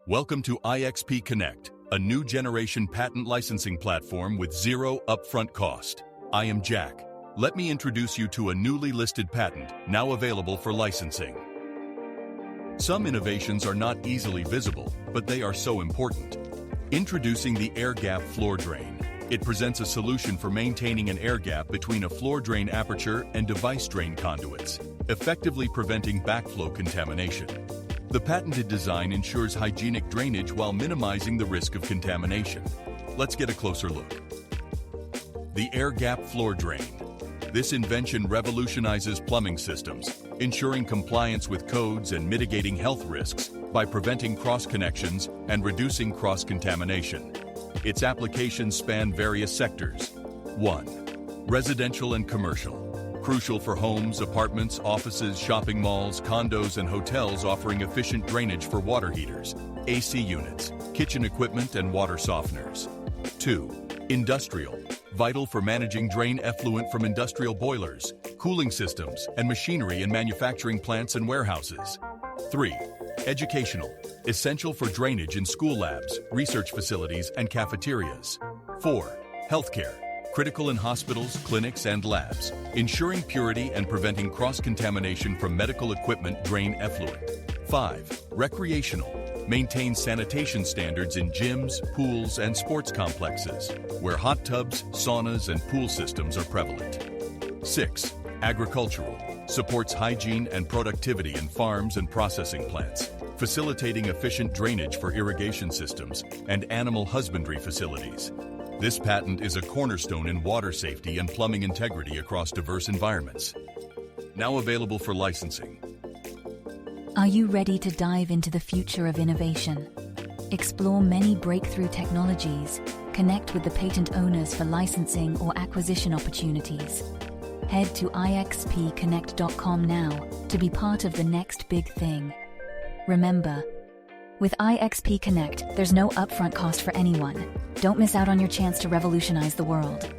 Welcome to IXP CONNECT, a new generation patent licensing platform with zero upfront cost. I am Jack. Let me introduce you to a newly listed patent now available for licensing. Some innovations are not easily visible, but they are so important. Introducing the air gap floor drain. It presents a solution for maintaining an air gap between a floor drain aperture and device drain conduits, effectively preventing backflow contamination. The patented design ensures hygienic drainage while minimizing the risk of contamination. Let's get a closer look. The air gap floor drain. This invention revolutionizes plumbing systems, ensuring compliance with codes and mitigating health risks by preventing cross-connections and reducing cross-contamination. Its applications span various sectors. 1. Residential and commercial. Crucial for homes, apartments, offices, shopping malls, condos, and hotels offering efficient drainage for water heaters, AC units, kitchen equipment, and water softeners. 2. Industrial. Vital for managing drain effluent from industrial boilers, cooling systems, and machinery in manufacturing plants and warehouses. 3. Educational. Essential for drainage in school labs, research facilities, and cafeterias. 4. Healthcare. Critical in hospitals, clinics, and labs, ensuring purity and preventing cross-contamination from medical equipment drain effluent. 5. Recreational. Maintains sanitation standards in gyms, pools, and sports complexes, where hot tubs, saunas, and pool systems are prevalent. 6. Agricultural. Supports hygiene and productivity in farms and processing plants, facilitating efficient drainage for irrigation systems and animal husbandry facilities. This patent is a cornerstone in water safety and plumbing integrity across diverse environments. Now available for licensing. Are you ready to dive into the future of innovation? Explore many breakthrough technologies, connect with the patent owners for licensing or acquisition opportunities. Head to ixpconnect.com now to be part of the next big thing. Remember, with IXP Connect, there's no upfront cost for anyone. Don't miss out on your chance to revolutionize the world.